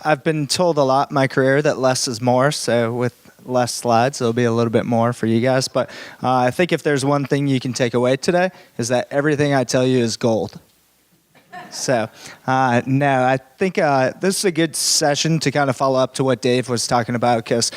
I've been told a lot in my career that less is more, so with less slides, it'll be a little bit more for you guys. But I think if there's one thing you can take away today is that everything I tell you is gold. So, no, I think this is a good session to kind of follow up to what Dave was talking about because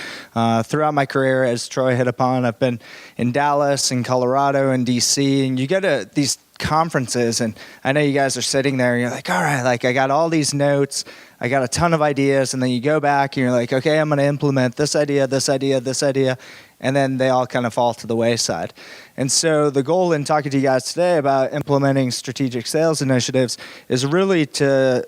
throughout my career, as Troy hit upon, I've been in Dallas, in Colorado, and DC, and you go to these conferences, and I know you guys are sitting there, and you're like, all right, like I got all these notes, I got a ton of ideas, and then you go back, and you're like, okay, I'm going to implement this idea, this idea, this idea, and then they all kind of fall to the wayside. And so the goal in talking to you guys today about implementing strategic sales initiatives is really to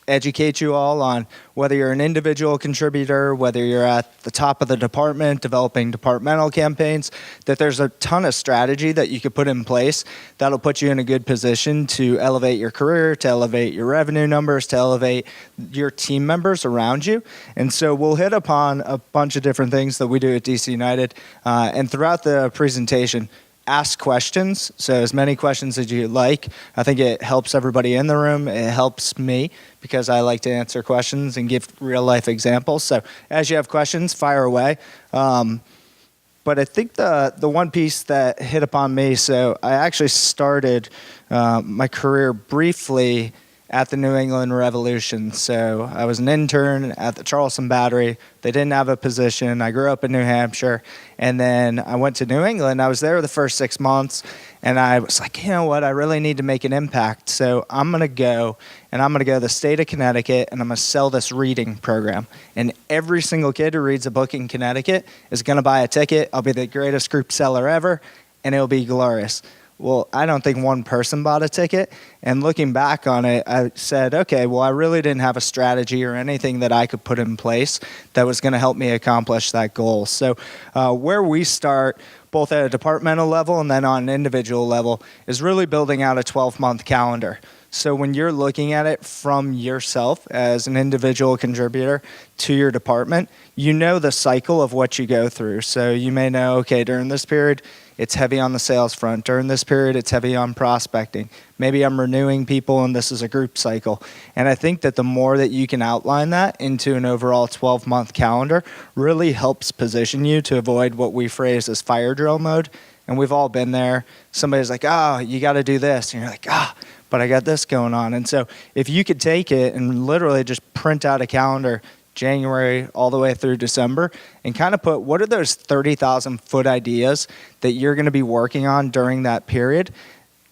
educate you all on whether you're an individual contributor, whether you're at the top of the department developing departmental campaigns, that there's a ton of strategy that you could put in place that'll put you in a good position to elevate your career, to elevate your revenue numbers, to elevate your team members around you. And so we'll hit upon a bunch of different things that we do at DC United. And throughout the presentation, ask questions, so as many questions as you like. I think it helps everybody in the room. It helps me because I like to answer questions and give real-life examples. So as you have questions, fire away. But I think the one piece that hit upon me, so I actually started my career briefly at the New England Revolution. So I was an intern at the Charleston Battery. They didn't have a position. I grew up in New Hampshire. And then I went to New England. I was there the first 6 months. And I was like, you know what? I really need to make an impact. So I'm going to go to the state of Connecticut, and I'm going to sell this reading program. And every single kid who reads a book in Connecticut is going to buy a ticket. I'll be the greatest group seller ever, and it'll be glorious. Well, I don't think one person bought a ticket. And looking back on it, I said, okay, well, I really didn't have a strategy or anything that I could put in place that was going to help me accomplish that goal. So where we start, both at a departmental level and then on an individual level, is really building out a 12-month calendar. So when you're looking at it from yourself as an individual contributor to your department, you know the cycle of what you go through. So you may know, okay, during this period, it's heavy on the sales front. During this period, it's heavy on prospecting. Maybe I'm renewing people and this is a group cycle. And I think that the more that you can outline that into an overall 12-month calendar really helps position you to avoid what we phrase as fire drill mode. And we've all been there. Somebody's like, oh, you got to do this. And you're like, but I got this going on. And so if you could take it and literally just print out a calendar January all the way through December and kind of put what are those 30,000 foot ideas that you're going to be working on during that period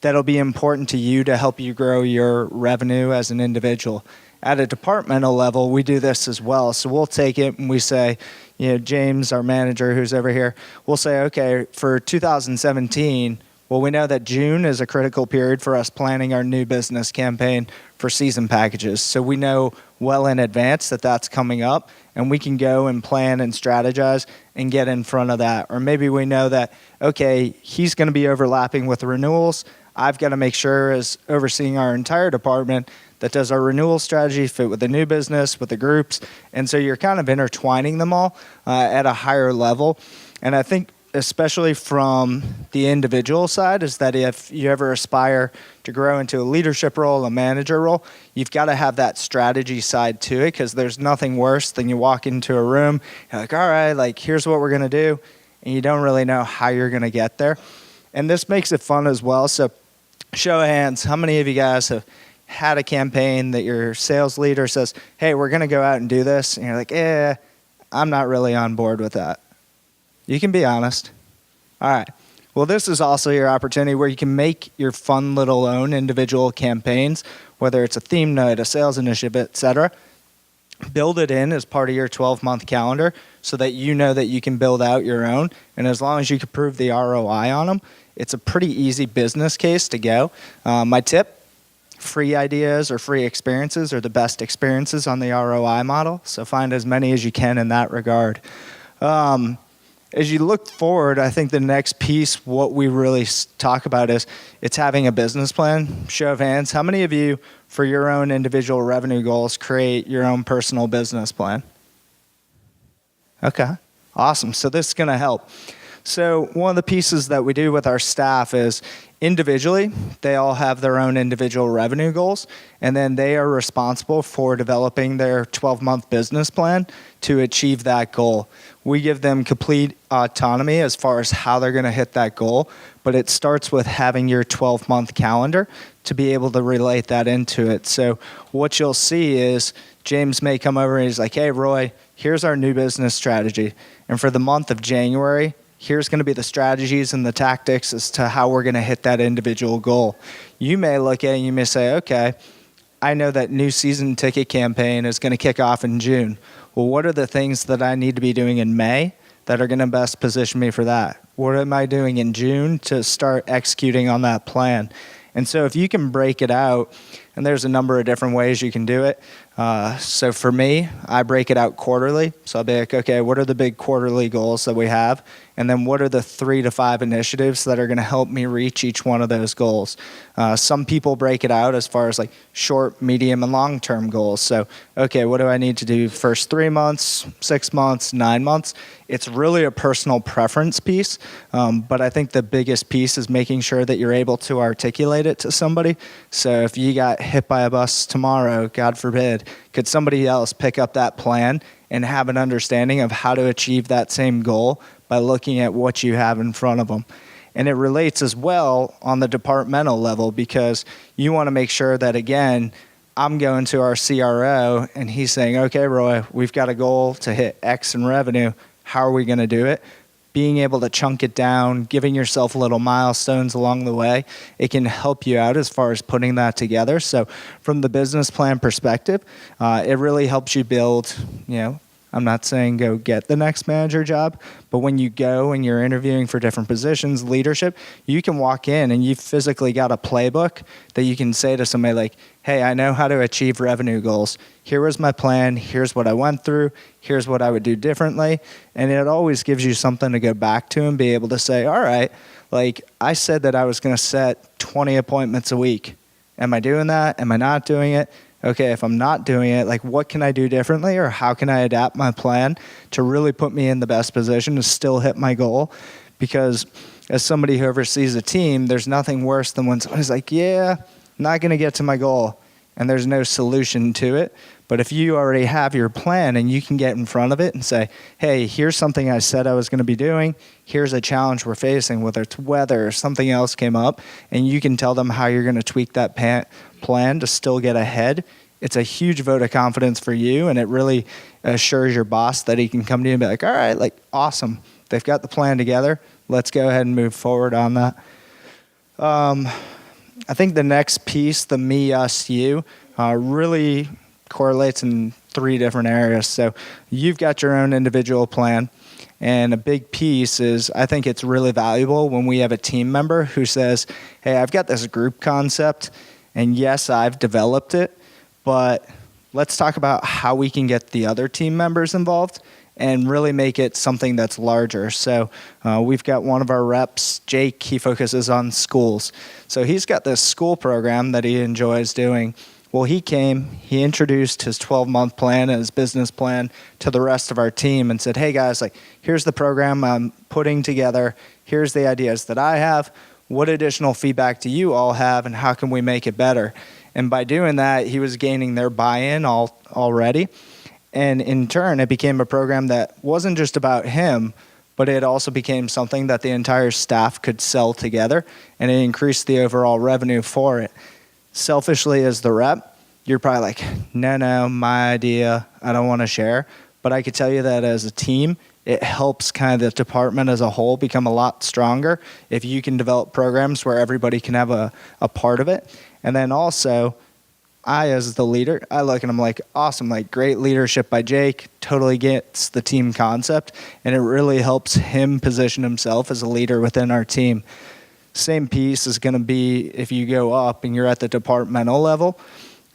that'll be important to you to help you grow your revenue as an individual. At a departmental level, we do this as well. So we'll take it and we say, James, our manager who's over here, we'll say, okay, for 2017, well, we know that June is a critical period for us planning our new business campaign for season packages. So we know well in advance that that's coming up, and we can go and plan and strategize and get in front of that. Or maybe we know that, okay, he's going to be overlapping with renewals. I've got to make sure, as overseeing our entire department, that does our renewal strategy fit with the new business, with the groups. And so you're kind of intertwining them all at a higher level. And I think especially from the individual side, is that if you ever aspire to grow into a leadership role, a manager role, you've got to have that strategy side to it, because there's nothing worse than you walk into a room, you're like, all right, like here's what we're going to do, and you don't really know how you're going to get there. And this makes it fun as well. So show of hands, how many of you guys have had a campaign that your sales leader says, hey, we're going to go out and do this, and you're like, I'm not really on board with that? You can be honest. All right. Well, this is also your opportunity where you can make your fun little own individual campaigns, whether it's a theme night, a sales initiative, etc. Build it in as part of your 12-month calendar so that you know that you can build out your own. And as long as you can prove the ROI on them, it's a pretty easy business case to go. My tip, free ideas or free experiences are the best experiences on the ROI model. So find as many as you can in that regard. As you look forward, I think the next piece, what we really talk about is it's having a business plan. Show of hands, how many of you, for your own individual revenue goals, create your own personal business plan? Okay, awesome. So this is going to help. So one of the pieces that we do with our staff is individually, they all have their own individual revenue goals, and then they are responsible for developing their 12-month business plan to achieve that goal. We give them complete autonomy as far as how they're going to hit that goal, but it starts with having your 12-month calendar to be able to relate that into it. So what you'll see is James may come over and he's like, hey, Roy, here's our new business strategy. And for the month of January, here's going to be the strategies and the tactics as to how we're going to hit that individual goal. You may look at it and you may say, okay, I know that new season ticket campaign is going to kick off in June. Well, what are the things that I need to be doing in May that are going to best position me for that? What am I doing in June to start executing on that plan? And so if you can break it out, and there's a number of different ways you can do it. So for me, I break it out quarterly. So I'll be like, okay, what are the big quarterly goals that we have? And then what are the 3 to 5 initiatives that are going to help me reach each one of those goals? Some people break it out as far as like short, medium, and long-term goals. So, okay, what do I need to do first 3 months, 6 months, 9 months? It's really a personal preference piece. But I think the biggest piece is making sure that you're able to articulate it to somebody. So if you got hit by a bus tomorrow, God forbid, could somebody else pick up that plan and have an understanding of how to achieve that same goal by looking at what you have in front of them? And it relates as well on the departmental level, because you want to make sure that, again, I'm going to our CRO and he's saying, okay, Roy, we've got a goal to hit X in revenue. How are we going to do it? Being able to chunk it down, giving yourself little milestones along the way, it can help you out as far as putting that together. So from the business plan perspective, it really helps you build, I'm not saying go get the next manager job, but when you go and you're interviewing for different positions, leadership, you can walk in and you've physically got a playbook that you can say to somebody like, hey, I know how to achieve revenue goals. Here was my plan. Here's what I went through. Here's what I would do differently. And it always gives you something to go back to and be able to say, all right, like I said that I was going to set 20 appointments a week. Am I doing that? Am I not doing it? Okay, if I'm not doing it, like what can I do differently, or how can I adapt my plan to really put me in the best position to still hit my goal? Because as somebody who oversees a team, there's nothing worse than when somebody's like, yeah, I'm not going to get to my goal, and there's no solution to it. But if you already have your plan and you can get in front of it and say, hey, here's something I said I was going to be doing. Here's a challenge we're facing, whether it's weather or something else came up, and you can tell them how you're going to tweak that plan to still get ahead. It's a huge vote of confidence for you, and it really assures your boss that he can come to you and be like, all right, like awesome. They've got the plan together. Let's go ahead and move forward on that. I think the next piece, the me, us, you, really correlates in 3 different areas. So you've got your own individual plan, and a big piece is I think it's really valuable when we have a team member who says, hey, I've got this group concept, and yes, I've developed it, but let's talk about how we can get the other team members involved and really make it something that's larger. So we've got one of our reps, Jake, he focuses on schools. So he's got this school program that he enjoys doing. Well, he came, he introduced his 12-month plan and his business plan to the rest of our team and said, hey guys, like here's the program I'm putting together. Here's the ideas that I have. What additional feedback do you all have, and how can we make it better? And by doing that, he was gaining their buy-in already. And in turn, it became a program that wasn't just about him, but it also became something that the entire staff could sell together, and it increased the overall revenue for it. Selfishly, as the rep, you're probably like, no, my idea, I don't want to share. But I could tell you that as a team, it helps kind of the department as a whole become a lot stronger if you can develop programs where everybody can have a part of it. And then also, I, as the leader, I look and I'm like, awesome, like great leadership by Jake, totally gets the team concept, and it really helps him position himself as a leader within our team. Same piece is going to be if you go up and you're at the departmental level.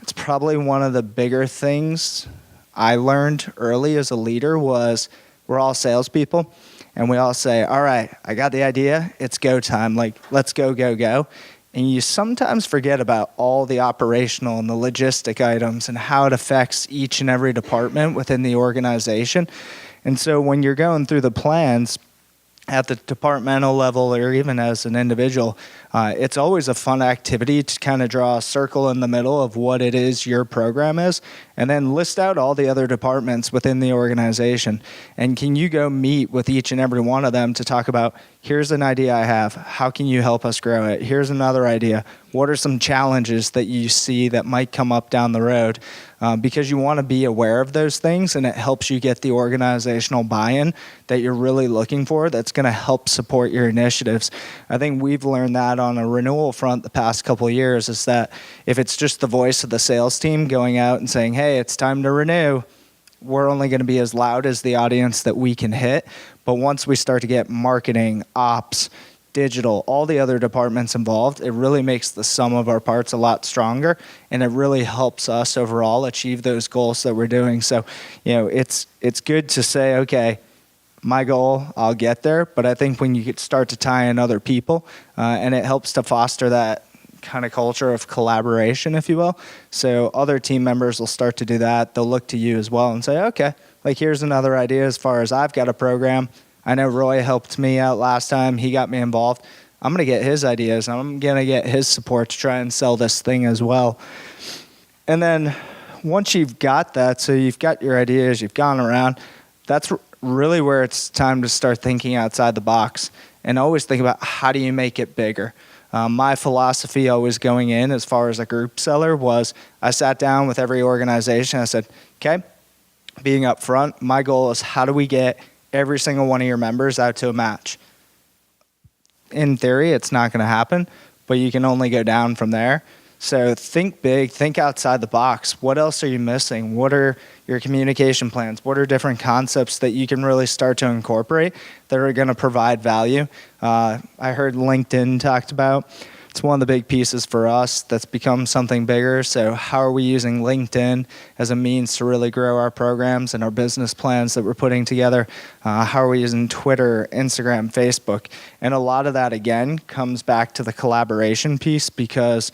It's probably one of the bigger things I learned early as a leader was we're all salespeople, and we all say, all right, I got the idea, it's go time, like let's go. And you sometimes forget about all the operational and the logistic items and how it affects each and every department within the organization. And so when you're going through the plans, at the departmental level or even as an individual, it's always a fun activity to kind of draw a circle in the middle of what it is your program is, and then list out all the other departments within the organization. And can you go meet with each and every one of them to talk about, here's an idea I have, how can you help us grow it? Here's another idea. What are some challenges that you see that might come up down the road? Because you want to be aware of those things, and it helps you get the organizational buy-in that you're really looking for that's going to help support your initiatives. I think we've learned that on a renewal front the past couple of years, is that if it's just the voice of the sales team going out and saying, hey, it's time to renew, we're only going to be as loud as the audience that we can hit. But once we start to get marketing, ops, digital, all the other departments involved, it really makes the sum of our parts a lot stronger, and it really helps us overall achieve those goals that we're doing. So, it's good to say, okay, my goal, I'll get there, but I think when you could start to tie in other people, and it helps to foster that kind of culture of collaboration, if you will. So other team members will start to do that. They'll look to you as well and say, okay, here's another idea as far as I've got a program. I know Roy helped me out last time. He got me involved. I'm going to get his ideas. I'm going to get his support to try and sell this thing as well. And then once you've got that, so you've got your ideas, you've gone around, that's really where it's time to start thinking outside the box and always think about, how do you make it bigger? My philosophy always going in as far as a group seller was, I sat down with every organization. I said, okay, being up front, my goal is, how do we get every single one of your members out to a match? In theory, it's not going to happen, but you can only go down from there. So think big, think outside the box. What else are you missing? What are your communication plans? What are different concepts that you can really start to incorporate that are going to provide value? I heard LinkedIn talked about. It's one of the big pieces for us that's become something bigger. So how are we using LinkedIn as a means to really grow our programs and our business plans that we're putting together? How are we using Twitter, Instagram, Facebook? And a lot of that, again, comes back to the collaboration piece, because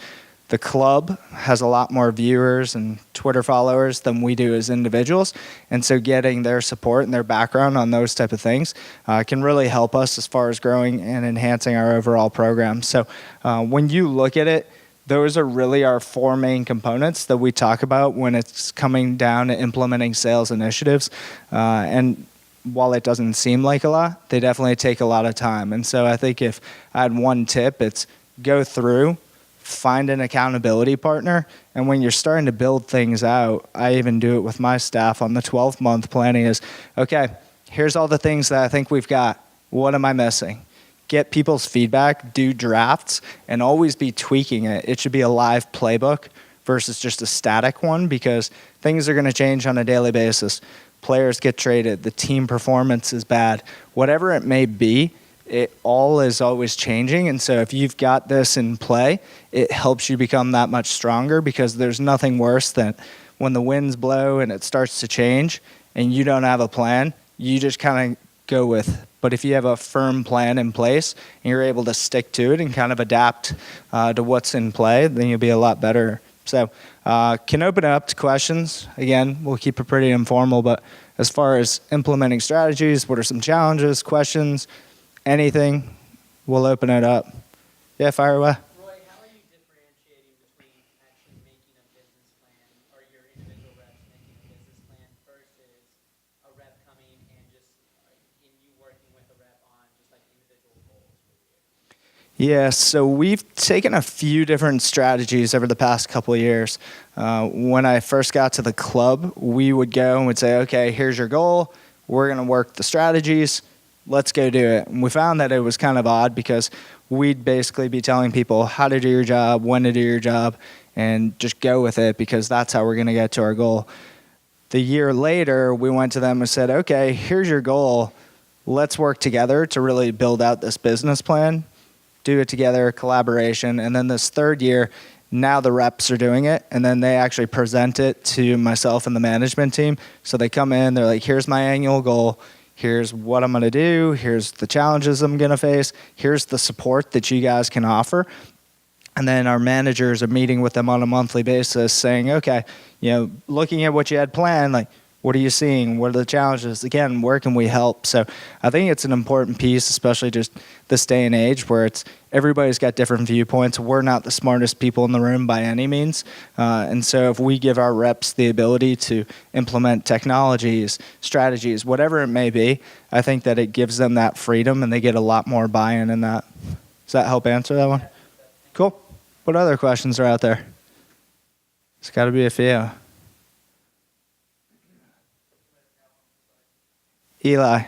the club has a lot more viewers and Twitter followers than we do as individuals. And so getting their support and their background on those type of things can really help us as far as growing and enhancing our overall program. So when you look at it, those are really our four main components that we talk about when it's coming down to implementing sales initiatives. And while it doesn't seem like a lot, they definitely take a lot of time. And so I think if I had one tip, it's go through, find an accountability partner. And when you're starting to build things out, I even do it with my staff on the 12-month planning, is, okay, here's all the things that I think we've got. What am I missing? Get people's feedback, do drafts, and always be tweaking it. It should be a live playbook versus just a static one, because things are going to change on a daily basis. Players get traded. The team performance is bad. Whatever it may be, it all is always changing. And so if you've got this in play, it helps you become that much stronger, because there's nothing worse than when the winds blow and it starts to change and you don't have a plan, you just kind of go with. But if you have a firm plan in place and you're able to stick to it and kind of adapt to what's in play, then you'll be a lot better. So can open it up to questions. Again, we'll keep it pretty informal, but as far as implementing strategies, what are some challenges, questions, anything, we'll open it up. Yeah, fire away. Roy, how are you differentiating between actually making a business plan, or your individual reps making a business plan, versus a rep coming and just in you working with a rep on just like individual goals for the year? Yeah, so we've taken a few different strategies over the past couple of years. When I first got to the club, we would go and would say, okay, here's your goal. We're going to work the strategies. Let's go do it. And we found that it was kind of odd, because we'd basically be telling people how to do your job, when to do your job, and just go with it, because that's how we're going to get to our goal. The year later, we went to them and said, okay, here's your goal. Let's work together to really build out this business plan, do it together, collaboration. And then this third year, now the reps are doing it, and then they actually present it to myself and the management team. So they come in, they're like, here's my annual goal. Here's what I'm going to do. Here's the challenges I'm going to face. Here's the support that you guys can offer. And then our managers are meeting with them on a monthly basis saying, okay, looking at what you had planned, like, What are you seeing? What are the challenges? Again, where can we help? So I think it's an important piece, especially just this day and age where it's everybody's got different viewpoints. We're not the smartest people in the room by any means. And so if we give our reps the ability to implement technologies, strategies, whatever it may be, I think that it gives them that freedom and they get a lot more buy-in in that. Does that help answer that one? Cool. What other questions are out there? There's got to be a few. Eli.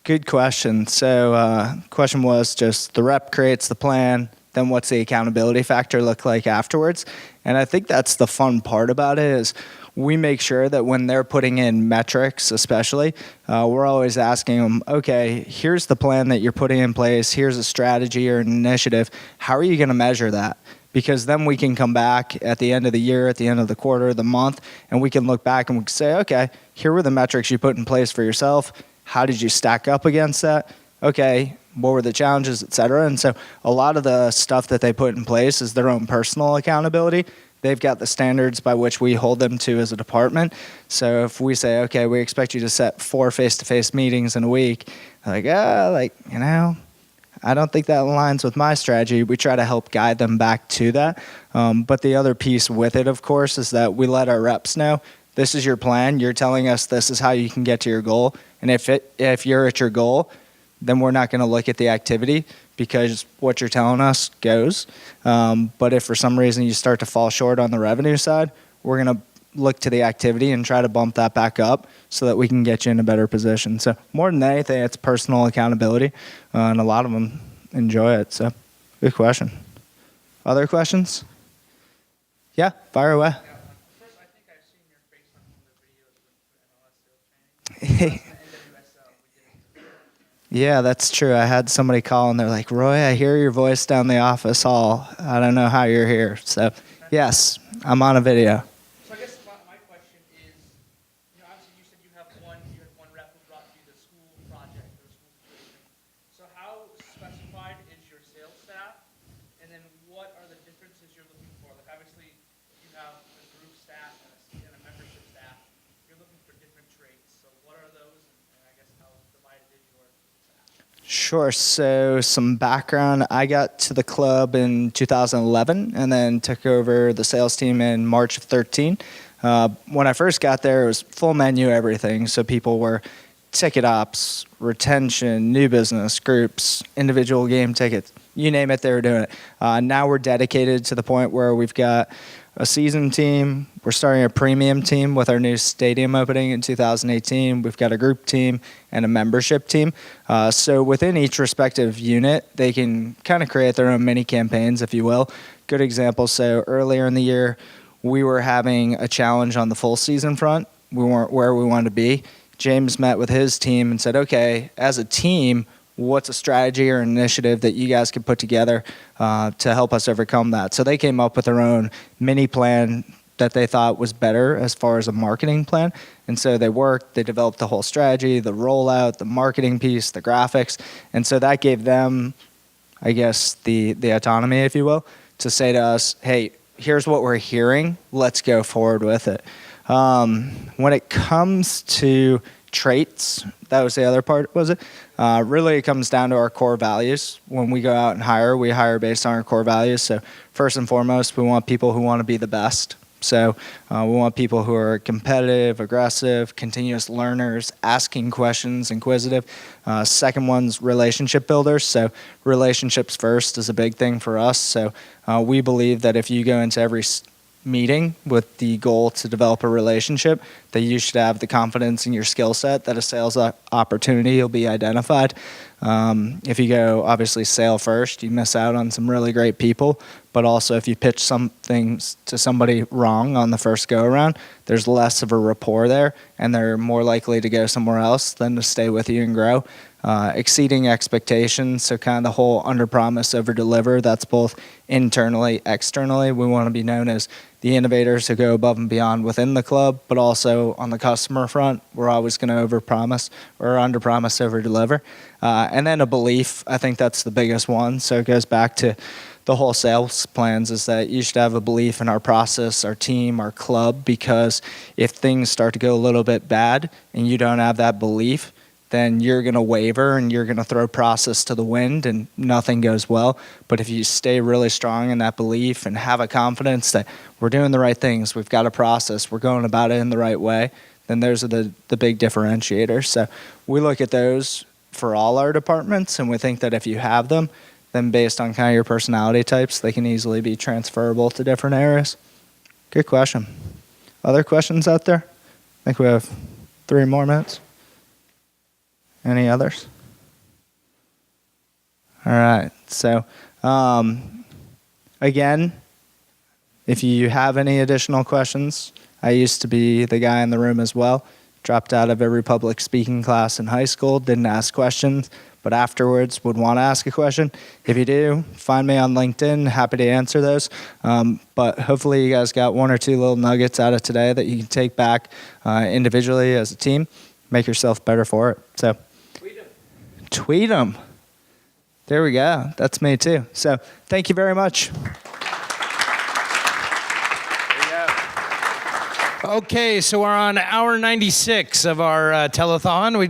Good question. So question was just the rep creates the plan, then what's the accountability factor look like afterwards? And I think that's the fun part about it is we make sure that when they're putting in metrics especially, we're always asking them, okay, here's the plan that you're putting in place, here's a strategy or an initiative. How are you going to measure that? Because then we can come back at the end of the year, at the end of the quarter, the month, and we can look back and we can say, okay, here were the metrics you put in place for yourself. How did you stack up against that? Okay, what were the challenges, et cetera? And so a lot of the stuff that they put in place is their own personal accountability. They've got the standards by which we hold them to as a department. So if we say, okay, we expect you to set 4 face-to-face meetings in a week, like, I don't think that aligns with my strategy. We try to help guide them back to that. But the other piece with it, of course, is that we let our reps know, this is your plan. You're telling us this is how you can get to your goal. And if you're at your goal, then we're not going to look at the activity because what you're telling us goes. But if for some reason you start to fall short on the revenue side, we're going to look to the activity and try to bump that back up so that we can get you in a better position. So more than anything, it's personal accountability, and a lot of them enjoy it. So good question. Other questions? Yeah, fire away. First, I think I've seen your face on one of the videos with MLS sales training. Yeah, that's true. I had somebody call and they're like, Roy, I hear your voice down the office hall. I don't know how you're here. So yes, I'm on a video. So I guess my question is, obviously you said you had one rep who brought you the school project or school situation. So how specified is your sales staff? And then what are the differences you're looking for? Like obviously you have a group staff and a membership staff. You're looking for different traits. So what are those? And I guess how divided is your staff? Sure. So some background. I got to the club in 2011 and then took over the sales team in March of 13. When I first got there, it was full menu everything. So people were ticket ops, retention, new business, groups, individual game tickets, you name it, they were doing it. Now we're dedicated to the point where we've got a season team. We're starting a premium team with our new stadium opening in 2018. We've got a group team and a membership team. So within each respective unit, they can kind of create their own mini campaigns, if you will. Good example, so earlier in the year, we were having a challenge on the full season front. We weren't where we wanted to be. James met with his team and said, okay, as a team, what's a strategy or initiative that you guys could put together to help us overcome that? So they came up with their own mini plan that they thought was better as far as a marketing plan. And so they worked, they developed the whole strategy, the rollout, the marketing piece, the graphics. And so that gave them, I guess, the autonomy, if you will, to say to us, hey, here's what we're hearing, let's go forward with it. When it comes to traits, that was the other part, was it? Really, it comes down to our core values. When we go out and hire, we hire based on our core values. So first and foremost, we want people who want to be the best. So we want people who are competitive, aggressive, continuous learners, asking questions, inquisitive. Second one's relationship builders. So relationships first is a big thing for us. So we believe that if you go into every meeting with the goal to develop a relationship, that you should have the confidence in your skill set that a sales opportunity will be identified. If you go obviously sale first, you miss out on some really great people. But also if you pitch something to somebody wrong on the first go around, there's less of a rapport there and they're more likely to go somewhere else than to stay with you and grow. Exceeding expectations, so kind of the whole under promise, over deliver. That's both internally, externally. We want to be known as the innovators who go above and beyond within the club, but also on the customer front, we're always going to overpromise or underpromise, overdeliver. And then a belief, I think that's the biggest one. So it goes back to the whole sales plans, is that you should have a belief in our process, our team, our club, because if things start to go a little bit bad and you don't have that belief, then you're going to waver and you're going to throw process to the wind and nothing goes well. But if you stay really strong in that belief and have a confidence that we're doing the right things, we've got a process, we're going about it in the right way, then those are the big differentiators. So we look at those for all our departments, and we think that if you have them, then based on kind of your personality types, they can easily be transferable to different areas. Good question. Other questions out there? I think we have 3 more minutes. Any others? All right. So, again, if you have any additional questions, I used to be the guy in the room as well. Dropped out of every public speaking class in high school, didn't ask questions, but afterwards would want to ask a question. If you do, find me on LinkedIn. Happy to answer those. But hopefully you guys got 1 or 2 little nuggets out of today that you can take back individually as a team. Make yourself better for it. So. Tweet them. There we go. That's me too. So thank you very much. Okay, so we're on hour 96 of our telethon. We